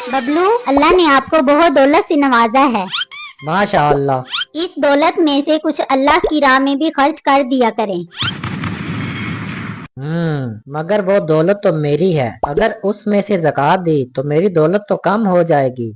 बबलू, अल्लाह ने आपको बहुत दौलत से नवाजा है। माशा अल्लाह। इस दौलत में से कुछ अल्लाह की राह में भी खर्च कर दिया करें। मगर वो दौलत तो मेरी है, अगर उसमें से ज़कात दी तो मेरी दौलत तो कम हो जाएगी।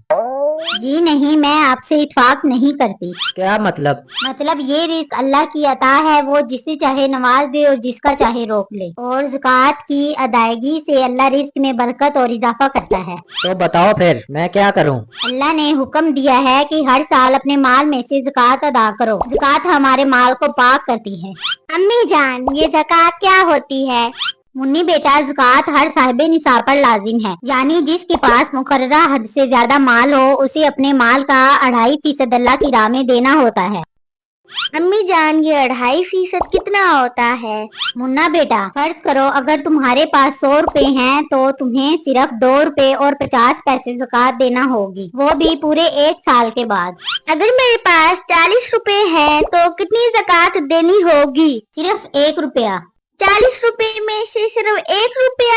जी नहीं, मैं आपसे इत्फाक नहीं करती। क्या मतलब? मतलब ये रिस्क अल्लाह की अता है, वो जिसे चाहे नवाज दे और जिसका चाहे रोक ले। और ज़कात की अदायगी से अल्लाह रिस्क में बरकत और इजाफा करता है। तो बताओ फिर मैं क्या करूं? अल्लाह ने हुक्म दिया है कि हर साल अपने माल में से ज़कात अदा करो। ज़कात हमारे माल को पाक करती है। अम्मी जान, ये ज़कात क्या होती है? मुन्नी बेटा, ज़कात हर साहिब निसाब पर लाजिम है, यानी जिसके पास मुकर्ररा हद से ज्यादा माल हो उसे अपने माल का 2.5% अल्लाह की राह में देना होता है। अम्मी जान, ये 2.5% कितना होता है? मुन्ना बेटा, फर्ज करो अगर तुम्हारे पास 100 रुपए हैं तो तुम्हें सिर्फ 2 रुपए और 50 पैसे ज़कात देना होगी, वो भी पूरे 1 साल के बाद। अगर मेरे पास 40 रुपए हैं तो कितनी ज़कात देनी होगी? सिर्फ 1 रुपया। 40 रुपए में से सिर्फ 1 रुपया?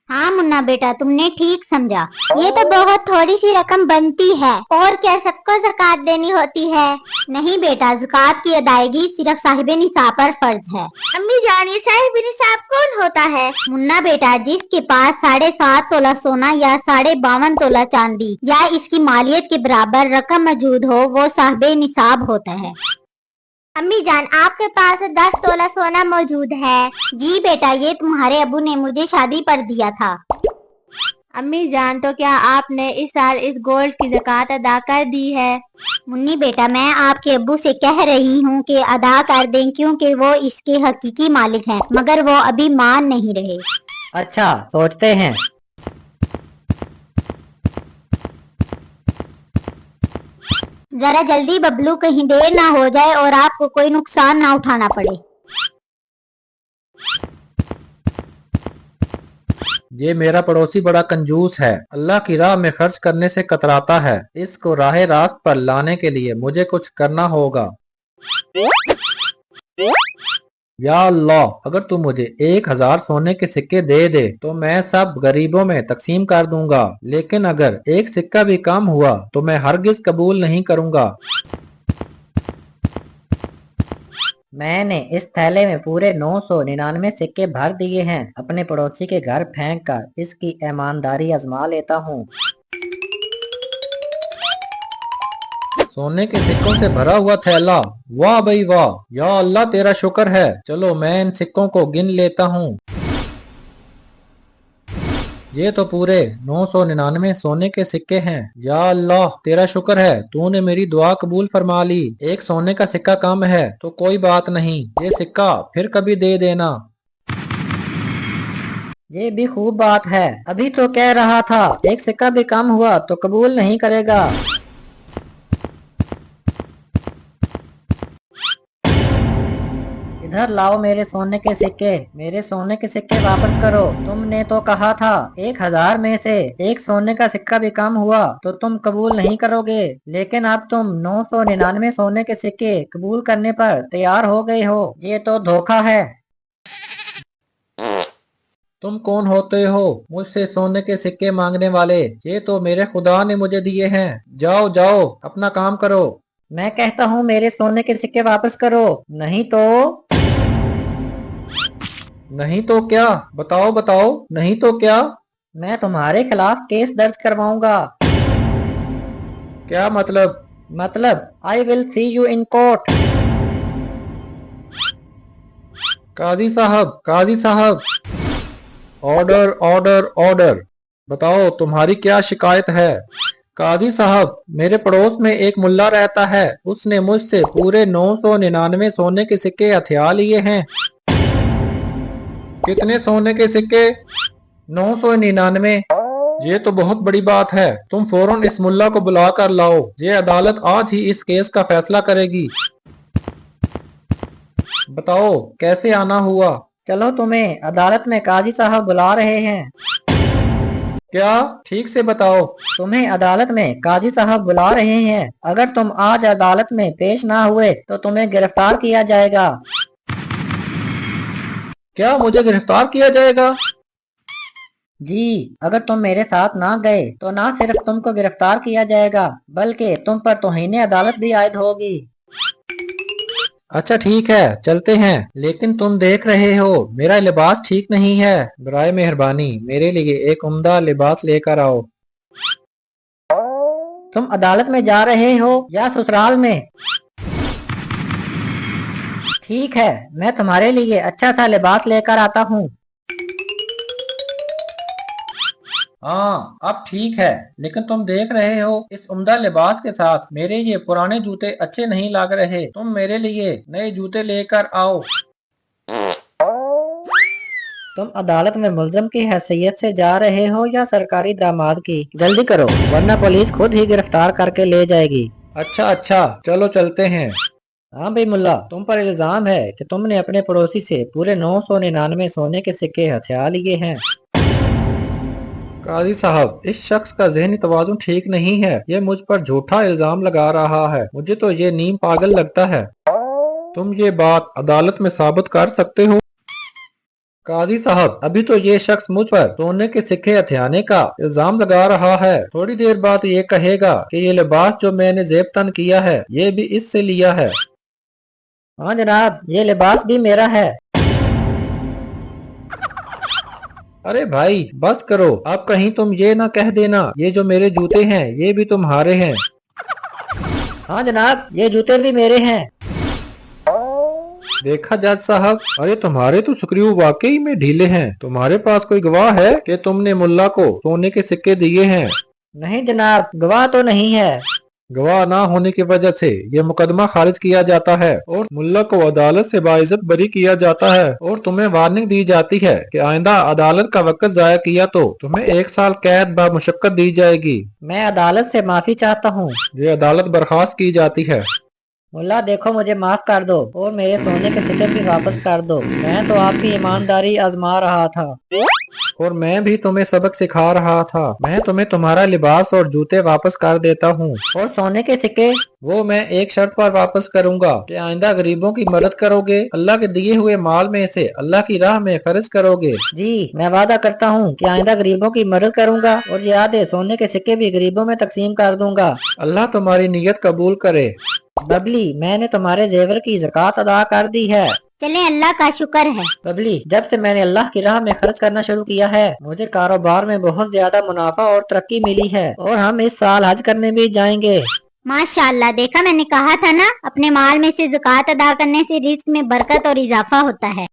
हाँ मुन्ना बेटा, तुमने ठीक समझा। ये तो बहुत थोड़ी सी रकम बनती है। और क्या सबको ज़कात देनी होती है? नहीं बेटा, ज़कात की अदायगी सिर्फ साहिब निसाब पर फर्ज है। अम्मी जान, ये साहिब निसाब कौन होता है? मुन्ना बेटा, जिसके पास 7.5 तोला सोना या 52.5 तोला चांदी या इसकी मालियत के बराबर रकम मौजूद हो, वो साहिब निसाब होता है। अम्मी जान, आपके पास 10 तोला सोना मौजूद है। जी बेटा, ये तुम्हारे अबू ने मुझे शादी पर दिया था। अम्मी जान, तो क्या आपने इस साल इस गोल्ड की ज़कात अदा कर दी है? मुन्नी बेटा, मैं आपके अब्बू से कह रही हूँ कि अदा कर दें, क्योंकि वो इसके हकीकी मालिक हैं, मगर वो अभी मान नहीं रहे। अच्छा, सोचते हैं। जरा जल्दी बबलू, कहीं देर ना हो जाए और आपको कोई नुकसान ना उठाना पड़े। ये मेरा पड़ोसी बड़ा कंजूस है, अल्लाह की राह में खर्च करने से कतराता है। इसको राह रास्त पर लाने के लिए मुझे कुछ करना होगा। या अल्लाह, अगर तू मुझे 1000 सोने के सिक्के दे दे तो मैं सब गरीबों में तकसीम कर दूंगा, लेकिन अगर एक सिक्का भी कम हुआ तो मैं हरगिज कबूल नहीं करूंगा। मैंने इस थैले में पूरे 999 सिक्के भर दिए हैं, अपने पड़ोसी के घर फेंक कर इसकी ईमानदारी आजमा लेता हूँ। सोने के सिक्कों से भरा हुआ थैला, वाह भाई वाह, या अल्लाह तेरा शुक्र है। चलो मैं इन सिक्कों को गिन लेता हूँ। ये तो पूरे 999 सोने के सिक्के हैं। या अल्लाह तेरा शुक्र है, तूने मेरी दुआ कबूल फरमा ली। एक सोने का सिक्का कम है तो कोई बात नहीं, ये सिक्का फिर कभी दे देना। ये भी खूब बात है, अभी तो कह रहा था एक सिक्का भी कम हुआ तो कबूल नहीं करेगा। इधर लाओ मेरे सोने के सिक्के, मेरे सोने के सिक्के वापस करो। तुमने तो कहा था 1000 में से एक सोने का सिक्का भी कम हुआ तो तुम कबूल नहीं करोगे, लेकिन अब तुम 999 सोने के सिक्के कबूल करने पर तैयार हो गए हो। ये तो धोखा है। तुम कौन होते हो मुझसे सोने के सिक्के मांगने वाले? ये तो मेरे खुदा ने मुझे दिए हैं। जाओ जाओ अपना काम करो। मैं कहता हूँ मेरे सोने के सिक्के वापस करो, नहीं तो। नहीं तो क्या? बताओ बताओ, नहीं तो क्या? मैं तुम्हारे खिलाफ केस दर्ज करवाऊंगा। क्या मतलब? मतलब I will see you in court. काजी साहब, काजी साहब, ऑर्डर ऑर्डर ऑर्डर। बताओ तुम्हारी क्या शिकायत है? काजी साहब, मेरे पड़ोस में एक मुल्ला रहता है, उसने मुझसे पूरे 999 सोने के सिक्के हथिया लिए हैं। कितने सोने के सिक्के? 999। ये तो बहुत बड़ी बात है, तुम फौरन इस मुल्ला को बुला कर लाओ, ये अदालत आज ही इस केस का फैसला करेगी। बताओ कैसे आना हुआ? चलो, तुम्हें अदालत में काजी साहब बुला रहे हैं। क्या? ठीक से बताओ। तुम्हें अदालत में काजी साहब बुला रहे हैं। अगर तुम आज अदालत में पेश ना हुए तो तुम्हें गिरफ्तार किया जाएगा। क्या मुझे गिरफ्तार किया जाएगा? जी, अगर तुम मेरे साथ ना गए तो ना सिर्फ तुमको गिरफ्तार किया जाएगा बल्कि तुम पर तौहीन अदालत भी आयद होगी। अच्छा ठीक है, चलते हैं। लेकिन तुम देख रहे हो मेरा लिबास ठीक नहीं है। बराए मेहरबानी मेरे लिए एक उम्दा लिबास लेकर आओ। तुम अदालत में जा रहे हो या ससुराल में? ठीक है, मैं तुम्हारे लिए अच्छा सा लिबास लेकर आता हूँ। हाँ अब ठीक है, लेकिन तुम देख रहे हो इस उम्दा लिबास के साथ मेरे ये पुराने जूते अच्छे नहीं लग रहे। तुम मेरे लिए नए जूते लेकर आओ। तुम अदालत में मुलजम की हैसियत से जा रहे हो या सरकारी दामाद की? जल्दी करो वरना पुलिस खुद ही गिरफ्तार करके ले जाएगी। अच्छा अच्छा, चलो चलते हैं। हाँ भाई मुल्ला, तुम पर इल्जाम है कि तुमने अपने पड़ोसी से पूरे 999 सोने के सिक्के हथिया लिए हैं। काजी साहब, इस शख्स का ज़हनी तवाज़ुन ठीक नहीं है। ये मुझ पर झूठा इल्जाम लगा रहा है। मुझे तो ये नीम पागल लगता है। तुम ये बात अदालत में साबित कर सकते हो? काजी साहब, अभी तो ये शख्स मुझ पर सोने के सिक्के हथियाने का इल्जाम लगा रहा है। थोड़ी देर बाद ये कहेगा कि ये लिबास जो मैंने जेब तन किया है ये भी इससे लिया है। हाँ जनाब, ये लिबास भी मेरा है। अरे भाई बस करो, अब कहीं तुम ये ना कह देना ये जो मेरे जूते हैं ये भी तुम्हारे हैं। हाँ जनाब, ये जूते भी मेरे हैं। देखा जज साहब, अरे तुम्हारे तो स्क्रू वाकई में ढीले हैं। तुम्हारे पास कोई गवाह है कि तुमने मुल्ला को सोने के सिक्के दिए हैं? नहीं जनाब, गवाह तो नहीं है। गवाह ना होने की वजह से ये मुकदमा खारिज किया जाता है और मुल्ला को अदालत से बाइज्जत बरी किया जाता है और तुम्हें वार्निंग दी जाती है कि आइंदा अदालत का वक्त जाया किया तो तुम्हें 1 साल कैद बामुशक्कत दी जाएगी। मैं अदालत से माफी चाहता हूँ। ये अदालत बर्खास्त की जाती है। मुल्ला देखो, मुझे माफ कर दो और मेरे सोने के सिक्के भी वापस कर दो। मैं तो आपकी ईमानदारी आजमा रहा था और मैं भी तुम्हें सबक सिखा रहा था। मैं तुम्हें तुम्हारा लिबास और जूते वापस कर देता हूँ। और सोने के सिक्के? वो मैं एक शर्त पर वापस करूंगा कि आइंदा गरीबों की मदद करोगे, अल्लाह के दिए हुए माल में से अल्लाह की राह में खर्च करोगे। जी, मैं वादा करता हूँ कि आइंदा गरीबों की मदद करूंगा और याद है सोने के सिक्के भी गरीबों में तकसीम कर दूंगा। अल्लाह तुम्हारी नीयत कबूल करे। बबली, मैंने तुम्हारे जेवर की ज़कात अदा कर दी है। चले अल्लाह का शुक्र है। बबली, जब से मैंने अल्लाह की राह में खर्च करना शुरू किया है मुझे कारोबार में बहुत ज्यादा मुनाफा और तरक्की मिली है और हम इस साल हज करने भी जाएंगे। माशाल्लाह, देखा मैंने कहा था ना, अपने माल में से ज़कात अदा करने से रिस्क में बरकत और इजाफा होता है।